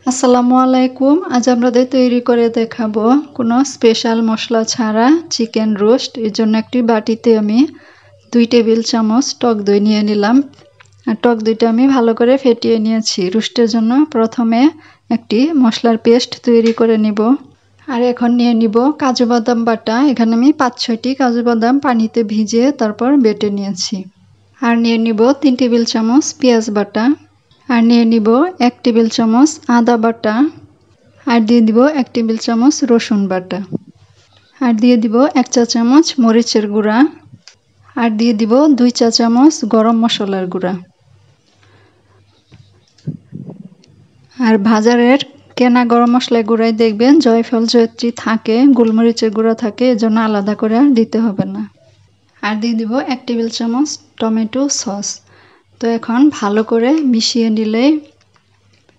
আসসালামু আলাইকুম। আজ আমাদের তৈরি করে দেখাবো কোনো স্পেশাল মশলা ছাড়া চিকেন রোস্ট। এর জন্য একটি বাটিতে আমি 2 টেবিল চামচ টক দই নিয়ে নিলাম। আর টক দইটা আমি ভালো করে ফেটিয়ে নিয়েছি। রোস্টের জন্য প্রথমে একটি মশলার পেস্ট তৈরি করে নিব। আর এখন নিয়ে নিব কাজু বাদাম বাটা। এখানে আমি 5-6টি কাজু বাদাম পানিতে ভিজিয়ে তারপর বেটে নিয়েছি। আর নিয়ে নিব 3 টেবিল চামচ পেঁয়াজ বাটা। আর নিয়ে নিব 1 টেবিল চামচ আদা বাটা। আর দিয়ে দিব 1 টেবিল চামচ রসুন বাটা। আর দিয়ে দিব 1 চা চামচ মরিচের গুঁড়া। আর দিয়ে দিব 2 চা চামচ গরম মশলার গুঁড়া। আর বাজারের কেনা গরম মশলার গুঁড়াই দেখবেন জয়ফল জয়ত্রী থাকে, গোলমরিচের গুঁড়া থাকে, এজন্য আলাদা করে আর দিতে হবে না। আর দিয়ে দিব 1 টেবিল চামচ টমেটো সস। তো এখন ভালো করে মিশিয়ে নিলে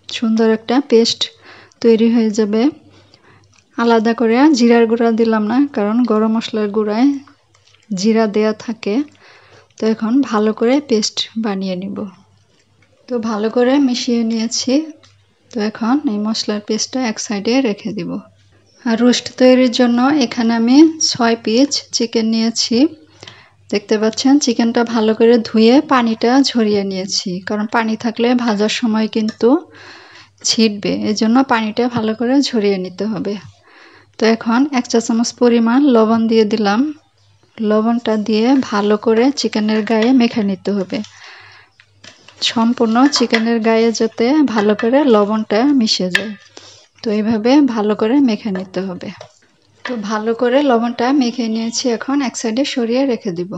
সুন্দর একটা পেস্ট তৈরি হয়ে যাবে। আলাদা করে জিরার গুঁড়া দিলাম না, কারণ গরম মশলার গুঁড়ায় জিরা দেয়া থাকে। তো এখন ভালো করে পেস্ট বানিয়ে নিব। তো ভালো করে মিশিয়ে নিয়েছি। তো এখন এই মশলার পেস্টটা এক সাইডে রেখে দিব। আর রোস্ট তৈরির জন্য এখানে আমি 6 পিস চিকেন নিয়েছি। দেখতে পাচ্ছেন চিকেনটা ভালো করে ধুয়ে পানিটা ঝরিয়ে নিয়েছি, কারণ পানি থাকলে ভাজার সময় কিন্তু ছিটবে, এজন্য পানিটা ভালো করে ঝরিয়ে নিতে হবে। তো এখন 1 চা চামচ পরিমাণ লবণ দিয়ে দিলাম। লবণটা দিয়ে ভালো করে চিকেনের গায়ে মেখে নিতে হবে। সম্পূর্ণ চিকেনের গায়ে যাতে ভালো করে লবণটা মিশে যায়। তো এইভাবে ভালো করে মেখে নিতে হবে। তো ভালো করে লবণটা মেখে নিয়েছি, এখন এক সাইডে সরিয়ে রেখে দিব।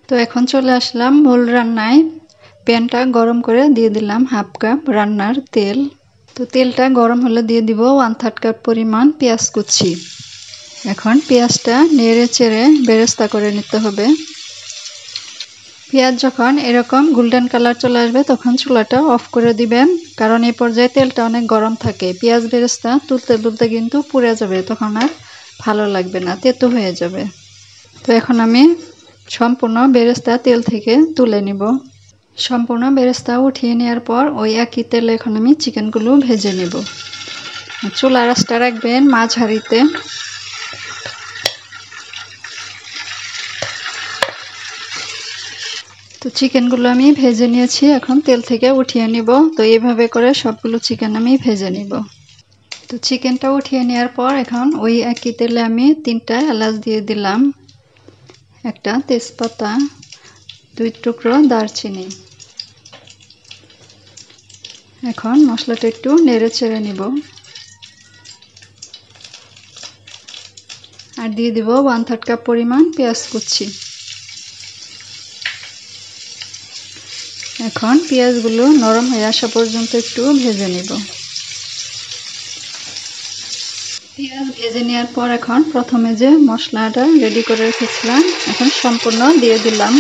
তো এখন চলে আসলাম মূল রান্নায়। প্যানটা গরম করে দিয়ে দিলাম 1/2 কাপ রান্নার তেল। তো তেলটা গরম হলে দিয়ে দিব 1/3 কাপ পরিমাণ পেঁয়াজ কুচি। এখন পেঁয়াজটা নেড়ে চেড়ে বেরেস্তা করে নিতে হবে। পেঁয়াজ যখন এরকম গোল্ডেন কালার চলে আসবে তখন চুলাটা অফ করে দিবেন, কারণ এই পর্যায়ে তেলটা অনেক গরম থাকে। পেঁয়াজ বেরেস্তা তুলতে তুলতে কিন্তু পুড়ে যাবে, তখন আর ভালো লাগবে না, তেতো হয়ে যাবে। তো এখন আমি সম্পূর্ণ বেরেস্তা তেল থেকে তুলে নিব। সম্পূর্ণ বেরেস্তা উঠিয়ে নেওয়ার পর ওই একই তেলে এখন আমি চিকেনগুলো ভেজে নেব। চুলার আঁচটা রাখবেন মাঝারিতে। তো চিকেনগুলো আমি ভেজে নিয়েছি, এখন তেল থেকে উঠিয়ে নিব। তো এইভাবে করে সবগুলো চিকেন আমি ভেজে নিব। তো চিকেনটা উঠিয়ে নেওয়ার পর এখন ওই একই তেলে আমি 3টা এলাচ দিয়ে দিলাম, 1টা তেজপাতা, 2 টুকরো দারচিনি। এখন মশলাটা একটু নেড়ে চেড়ে নিব। আর দিয়ে দিব 1/3 কাপ পরিমাণ পেঁয়াজ কুচি। এখন পেঁয়াজগুলো নরম হয়ে আসা পর্যন্ত একটু ভেজে নিব। পেঁয়াজ ভেজে নেওয়ার পর এখন প্রথমে যে মশলাটা রেডি করে রেখেছিলাম এখন সম্পূর্ণ দিয়ে দিলাম।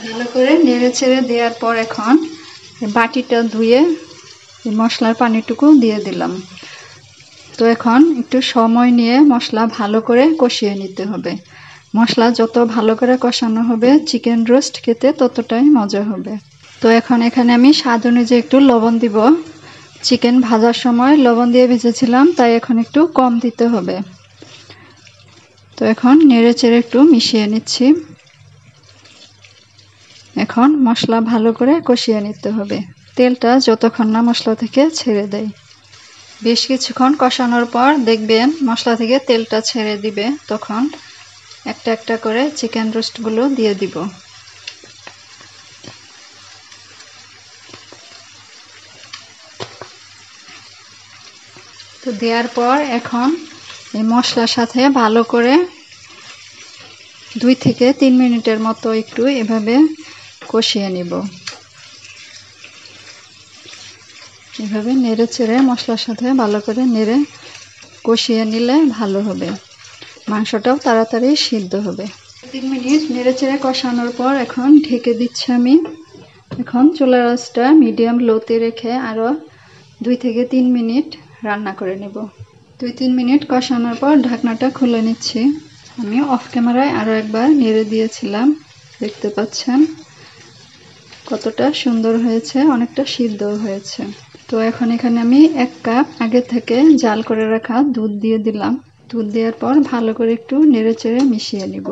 ভালো করে নেড়ে চেড়ে দেওয়ার পর এখন বাটিটা ধুয়ে মশলার পানিটুকু দিয়ে দিলাম। তো এখন একটু সময় নিয়ে মশলা ভালো করে কষিয়ে নিতে হবে। মশলা যত ভালো করে কষানো হবে চিকেন রোস্ট খেতে ততটাই মজা হবে। তো এখন এখানে আমি স্বাদ অনুযায়ী একটু লবণ দিব। চিকেন ভাজার সময় লবণ দিয়ে ভেজেছিলাম, তাই এখন একটু কম দিতে হবে। তো এখন নেড়ে চেড়ে একটু মিশিয়ে নিচ্ছি। এখন মশলা ভালো করে কষিয়ে নিতে হবে, তেলটা যতক্ষণ না মশলা থেকে ছেড়ে দেয়। বেশ কিছুক্ষণ কষানোর পর দেখবেন মশলা থেকে তেলটা ছেড়ে দিবে, তখন একটা একটা করে চিকেন রোস্টগুলো দিয়ে দিব। তো দেওয়ার পর এখন এই মশলার সাথে ভালো করে 2 থেকে 3 মিনিটের মতো একটু এভাবে কষিয়ে নিব। এভাবে নেড়ে চেড়ে মশলার সাথে ভালো করে নেড়ে কষিয়ে নিলে ভালো হবে, মাংসটাও তাড়াতাড়ি সিদ্ধ হবে। 3 মিনিট নেড়ে চেড়ে কষানোর পর এখন ঢেকে দিচ্ছি আমি। এখন চুলার আঁচটা মিডিয়াম লোতে রেখে আরও 2 থেকে 3 মিনিট রান্না করে নেব। 2-3 মিনিট কষানোর পর ঢাকনাটা খুলে নিচ্ছি। আমি অফ ক্যামেরায় আরো একবার নেড়ে দিয়েছিলাম। দেখতে পাচ্ছেন কতটা সুন্দর হয়েছে, অনেকটা সিদ্ধ হয়েছে। তো এখন এখানে আমি 1 কাপ আগে থেকে জাল করে রাখা দুধ দিয়ে দিলাম। দুধ দেওয়ার পর ভালো করে একটু নেড়েচেড়ে মিশিয়ে নিব।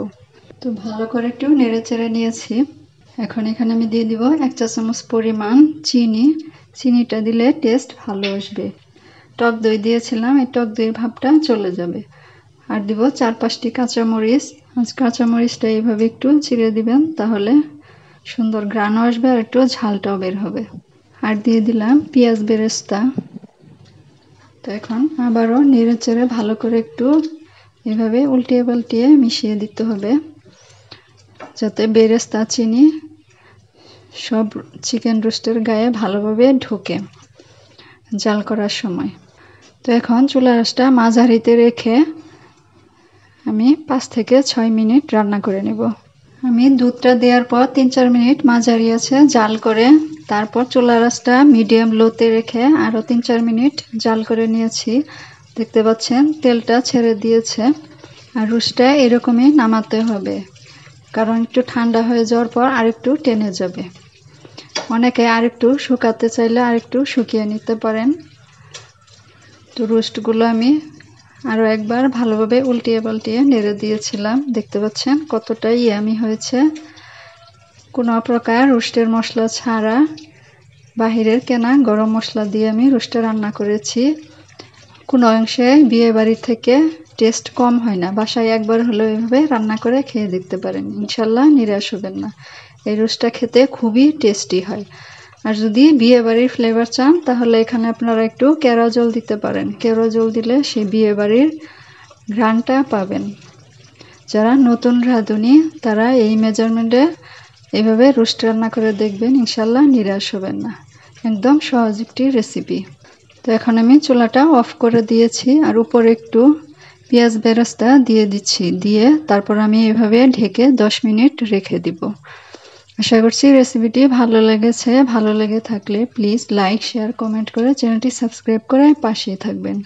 তো ভালো করে একটু নেড়েচেড়ে নিয়েছি। এখন এখানে আমি দিয়ে দিব 1 চা চামচ পরিমাণ চিনি। চিনিটা দিলে টেস্ট ভালো আসবে। টক দই দিয়েছিলাম, এই টক দইয়ের ভাবটা চলে যাবে। আর দিব 4-5টি কাঁচামরিচ। কাঁচামরিচটা এইভাবে একটু ছিঁড়ে দিবেন, তাহলে সুন্দর ঘ্রাণ আসবে আর একটু ঝালটাও বের হবে। আর দিয়ে দিলাম পেঁয়াজ বেরেস্তা। তো এখন আবারও নেড়েচেড়ে ভালো করে একটু এভাবে উল্টিয়ে পাল্টিয়ে মিশিয়ে দিতে হবে, যাতে বেরেস্তা চিনি সব চিকেন রোস্টের গায়ে ভালোভাবে ঢোকে জাল করার সময়। তো এখন চুলার আঁচটা মাঝারিতে রেখে আমি 5 থেকে 6 মিনিট রান্না করে নেব। আমি দুধটা দেওয়ার পর 3-4 মিনিট মাঝারি আছে জাল করে, তারপর চুলার আঁচটা মিডিয়াম লোতে রেখে আরো 3-4 মিনিট জাল করে নিয়েছি। দেখতে পাচ্ছেন তেলটা ছেড়ে দিয়েছে। আর রোস্টটা এরকমই নামাতে হবে, কারণ একটু ঠান্ডা হয়ে যাওয়ার পর আরেকটু টেনে যাবে। অনেকে আরেকটু শুকাতে চাইলে আরেকটু শুকিয়ে নিতে পারেন। তো রোস্টগুলো আমি আরো একবার ভালোভাবে উল্টিয়ে পাল্টিয়ে নেড়ে দিয়েছিলাম। দেখতে পাচ্ছেন কতটা ইয়ামি হয়েছে। কোনো প্রকার রোস্টের মশলা ছাড়া বাহিরের কেনা গরম মশলা দিয়ে আমি রোস্টটা রান্না করেছি। কোনো অংশে বিয়ে বাড়ি থেকে টেস্ট কম হয় না। বাসায় একবার হলেও এভাবে রান্না করে খেয়ে দেখতে পারেন, ইনশাল্লাহ নিরাশ হবেন না। এই রোস্টটা খেতে খুবই টেস্টি হয়। আর যদি বিয়ে বাড়ির ফ্লেভার চান, তাহলে এখানে আপনারা একটু কেওড়া জল দিতে পারেন। কেওড়া জল দিলে সেই বিয়ে বাড়ির ঘ্রাণটা পাবেন। যারা নতুন রাঁধুনি তারা এই মেজারমেন্টে এভাবে রোস্ট রান্না করে দেখবেন, ইনশাল্লাহ নিরাশ হবেন না। একদম সহজ একটি রেসিপি। তো এখন আমি চুলাটা অফ করে দিয়েছি আর উপরে একটু পেঁয়াজ বেরেস্তা দিয়ে দিচ্ছি। দিয়ে তারপর আমি এভাবে ঢেকে 10 মিনিট রেখে দিব। আশা করছি রেসিপিটি ভালো লেগেছে। ভালো লেগে থাকলে প্লিজ লাইক, শেয়ার, কমেন্ট করে চ্যানেলটি সাবস্ক্রাইব করে পাশেই থাকবেন।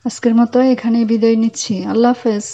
আজকের মতো এখানেই বিদায় নিচ্ছি। আল্লাহ হাফেজ।